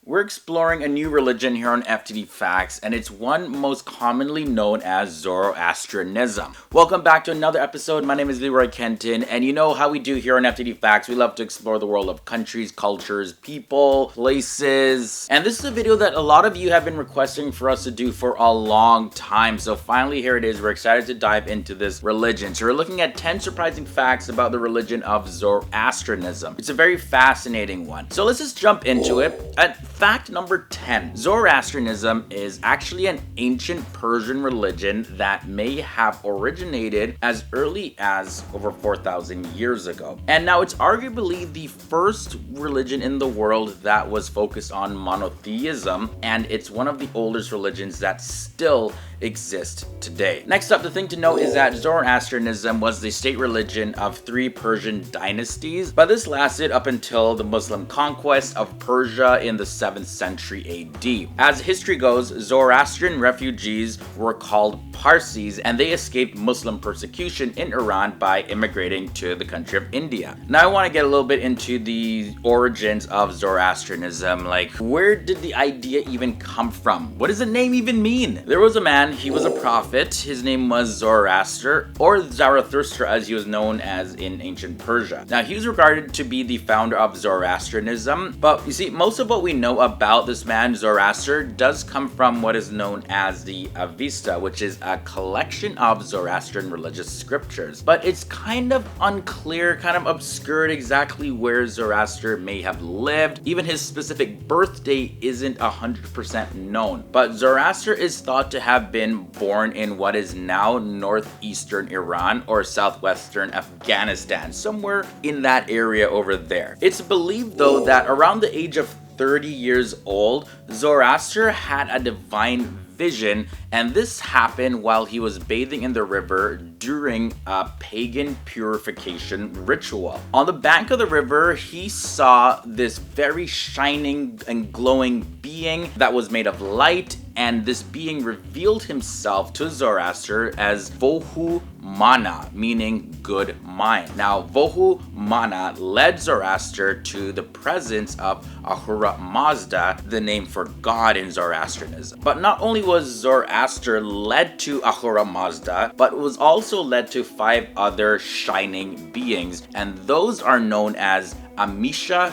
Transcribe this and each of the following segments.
We're exploring a new religion here on FTD Facts, and it's one most commonly known as Zoroastrianism. Welcome back to another episode. My name is Leroy Kenton, and you know how we do here on FTD Facts. We love to explore the world of countries, cultures, people, places. And this is a video that a lot of you have been requesting for us to do for a long time. So finally, here it is. We're excited to dive into this religion. So we're looking at 10 surprising facts about the religion of Zoroastrianism. It's a very fascinating one. So let's just jump into it. At fact number 10, Zoroastrianism is actually an ancient Persian religion that may have originated as early as over 4,000 years ago. And now it's arguably the first religion in the world that was focused on monotheism, and it's one of the oldest religions that still exist today. Next up, the thing to know is that Zoroastrianism was the state religion of 3 Persian dynasties, but this lasted up until the Muslim conquest of Persia in the 7th century AD. As history goes, Zoroastrian refugees were called Parsis, and they escaped Muslim persecution in Iran by immigrating to the country of India. Now I want to get a little bit into the origins of Zoroastrianism. Like, where did the idea even come from? What does the name even mean? There was a man, he was a prophet. His name was Zoroaster, or Zarathustra as he was known as in ancient Persia. Now he was regarded to be the founder of Zoroastrianism, but you see, most of what we know about this man, Zoroaster, does come from what is known as the Avesta, which is a collection of Zoroastrian religious scriptures. But it's kind of unclear, kind of obscured exactly where Zoroaster may have lived. Even his specific birthday isn't 100% known. But Zoroaster is thought to have been born in what is now northeastern Iran or southwestern Afghanistan, somewhere in that area over there. It's believed though that around the age of 30 years old, Zoroaster had a divine vision, and this happened while he was bathing in the river during a pagan purification ritual. On the bank of the river, he saw this very shining and glowing being that was made of light, and this being revealed himself to Zoroaster as Vohu Mana, meaning good mind. Now, Vohu Mana led Zoroaster to the presence of Ahura Mazda, the name for God in Zoroastrianism. But not only was Zoroaster led to Ahura Mazda, but was also led to 5 other shining beings, and those are known as Amisha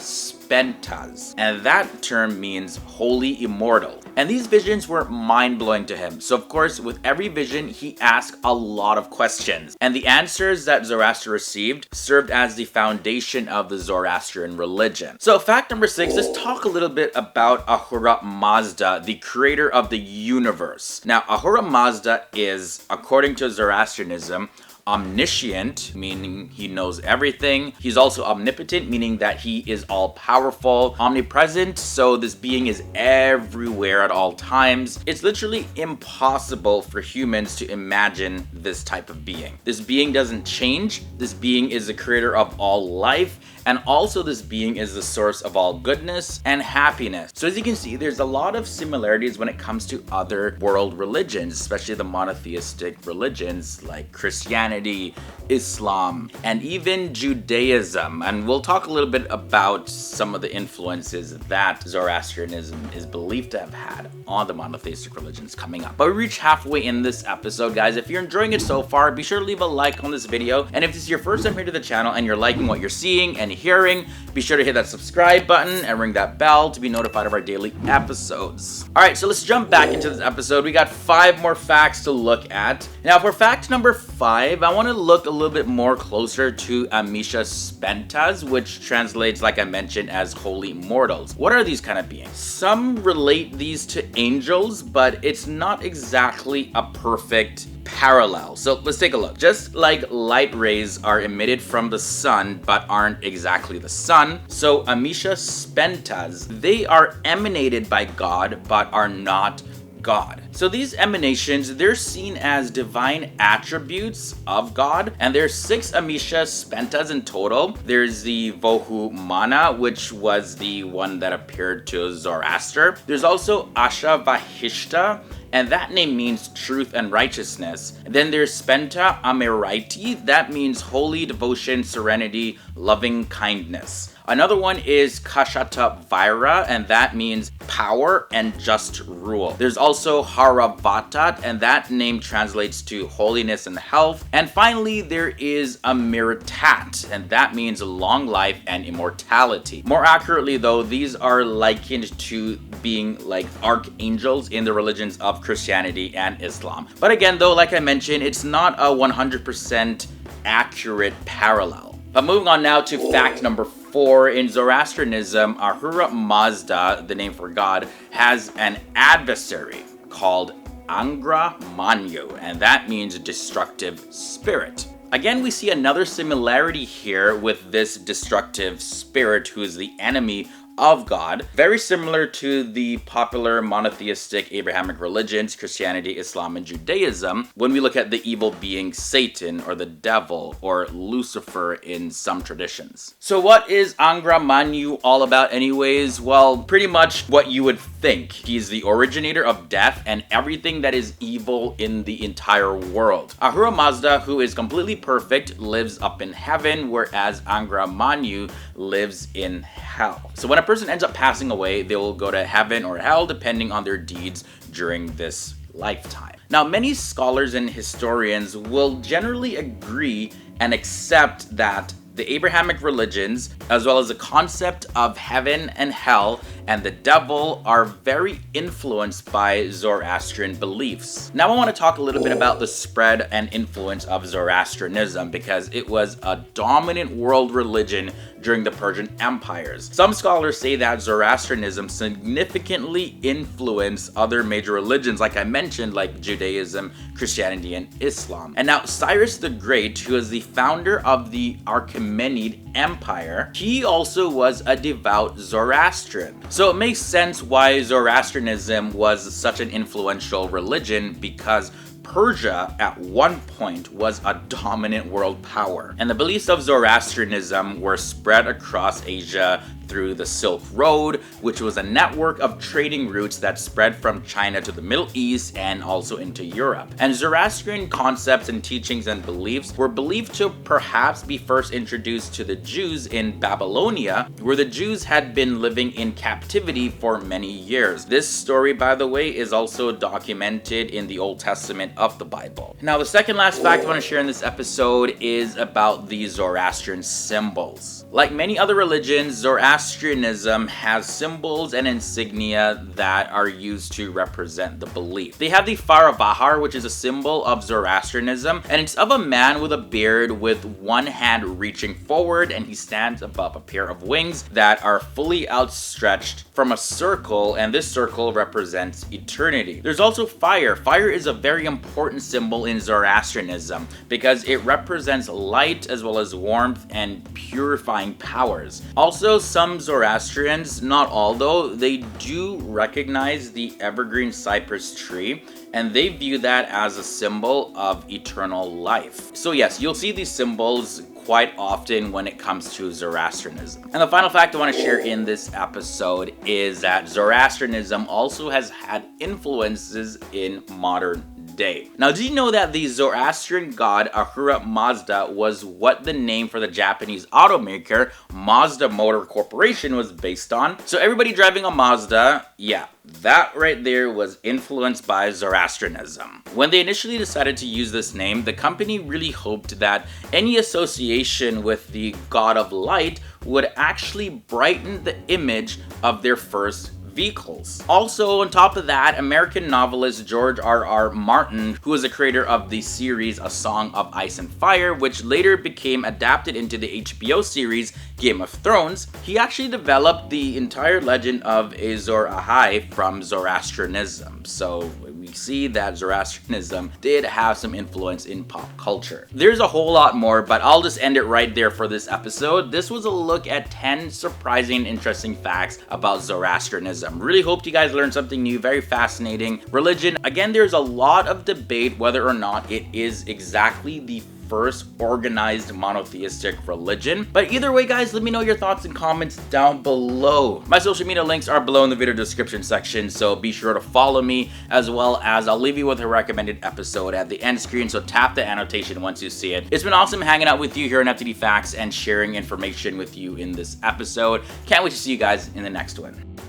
Pentas, and that term means holy immortal. And these visions were mind-blowing to him. So of course, with every vision, he asked a lot of questions. And the answers that Zoroaster received served as the foundation of the Zoroastrian religion. So fact number 6, let's talk a little bit about Ahura Mazda, the creator of the universe. Now, Ahura Mazda is, according to Zoroastrianism, omniscient, meaning he knows everything. He's also omnipotent, meaning that he is all-powerful. Omnipresent, so this being is everywhere at all times. It's literally impossible for humans to imagine this type of being. This being doesn't change. This being is the creator of all life, and also this being is the source of all goodness and happiness. So as you can see, there's a lot of similarities when it comes to other world religions, especially the monotheistic religions like Christianity, Islam, and even Judaism. And we'll talk a little bit about some of the influences that Zoroastrianism is believed to have had on the monotheistic religions coming up. But we reached halfway in this episode, guys. If you're enjoying it so far, be sure to leave a like on this video. And if this is your first time here to the channel and you're liking what you're seeing and hearing, be sure to hit that subscribe button and ring that bell to be notified of our daily episodes. Alright, so let's jump back into this episode. We got 5 more facts to look at. Now for fact number 5, I want to look a little bit more closer to Amisha Pentas, which translates, like I mentioned, as holy mortals. What are these kind of beings? Some relate these to angels, but it's not exactly a perfect parallel. So let's take a look. Just like light rays are emitted from the sun but aren't exactly the sun, so Amisha Pentas, they are emanated by God but are not God. So these emanations, they're seen as divine attributes of God, and there's 6 Amisha Pentas in total. There's the Vohu Mana, which was the one that appeared to Zoroaster. There's also Asha Vahishta and that name means truth and righteousness. Then there's Spenta Ameraiti, that means holy devotion, serenity, loving kindness. Another one is Kashata Vaira, and that means power and just rule. There's also Haravatat, and that name translates to holiness and health. And finally, there is Amiritat, and that means long life and immortality. More accurately though, these are likened to being like archangels in the religions of Christianity and Islam. But again though, like I mentioned, it's not a 100% accurate parallel. But moving on now to fact number 4, in Zoroastrianism, Ahura Mazda, the name for God, has an adversary called Angra Manyu, and that means destructive spirit. Again, we see another similarity here with this destructive spirit who is the enemy of God, very similar to the popular monotheistic Abrahamic religions, Christianity, Islam, and Judaism, when we look at the evil being Satan or the devil or Lucifer in some traditions. So what is Angra Manyu all about anyways? Well, pretty much what you would think. He's the originator of death and everything that is evil in the entire world. Ahura Mazda, who is completely perfect, lives up in heaven, whereas Angra Manyu lives in hell. So when a person ends up passing away, they will go to heaven or hell depending on their deeds during this lifetime. Now, many scholars and historians will generally agree and accept that the Abrahamic religions, as well as the concept of heaven and hell and the devil, are very influenced by Zoroastrian beliefs. Now I want to talk a little bit about the spread and influence of Zoroastrianism, because it was a dominant world religion during the Persian empires. Some scholars say that Zoroastrianism significantly influenced other major religions, like I mentioned, like Judaism, Christianity, and Islam. And now Cyrus the Great, who is the founder of the Achaemenid Empire, he also was a devout Zoroastrian. So it makes sense why Zoroastrianism was such an influential religion, because Persia at one point was a dominant world power. And the beliefs of Zoroastrianism were spread across Asia through the Silk Road, which was a network of trading routes that spread from China to the Middle East and also into Europe. And Zoroastrian concepts and teachings and beliefs were believed to perhaps be first introduced to the Jews in Babylonia, where the Jews had been living in captivity for many years. This story, by the way, is also documented in the Old Testament of the Bible. Now, the second last fact I want to share in this episode is about the Zoroastrian symbols. Like many other religions, Zoroastrianism has symbols and insignia that are used to represent the belief. They have the Faravahar, which is a symbol of Zoroastrianism, and it's of a man with a beard with one hand reaching forward, and he stands above a pair of wings that are fully outstretched from a circle, and this circle represents eternity. There's also fire. Fire is a very important symbol in Zoroastrianism because it represents light as well as warmth and purifying powers. Also, some Zoroastrians, not all though, they do recognize the evergreen cypress tree, and they view that as a symbol of eternal life. So yes, you'll see these symbols quite often when it comes to Zoroastrianism. And the final fact I want to share in this episode is that Zoroastrianism also has had influences in modern day. Now, did you know that the Zoroastrian god Ahura Mazda was what the name for the Japanese automaker Mazda Motor Corporation was based on? So everybody driving a Mazda, yeah, that right there was influenced by Zoroastrianism. When they initially decided to use this name, the company really hoped that any association with the god of light would actually brighten the image of their first vehicles. Also, on top of that, American novelist George R.R. Martin, who was the creator of the series A Song of Ice and Fire, which later became adapted into the HBO series Game of Thrones, he actually developed the entire legend of Azor Ahai from Zoroastrianism. So we see that Zoroastrianism did have some influence in pop culture. There's a whole lot more, but I'll just end it right there for this episode. This was a look at 10 surprising and interesting facts about Zoroastrianism. Really hope you guys learned something new. Very fascinating religion. Again, there's a lot of debate whether or not it is exactly the first organized monotheistic religion. But either way, guys, let me know your thoughts and comments down below. My social media links are below in the video description section, so be sure to follow me, as well as I'll leave you with a recommended episode at the end screen, so tap the annotation once you see it. It's been awesome hanging out with you here on FTD Facts and sharing information with you in this episode. Can't wait to see you guys in the next one.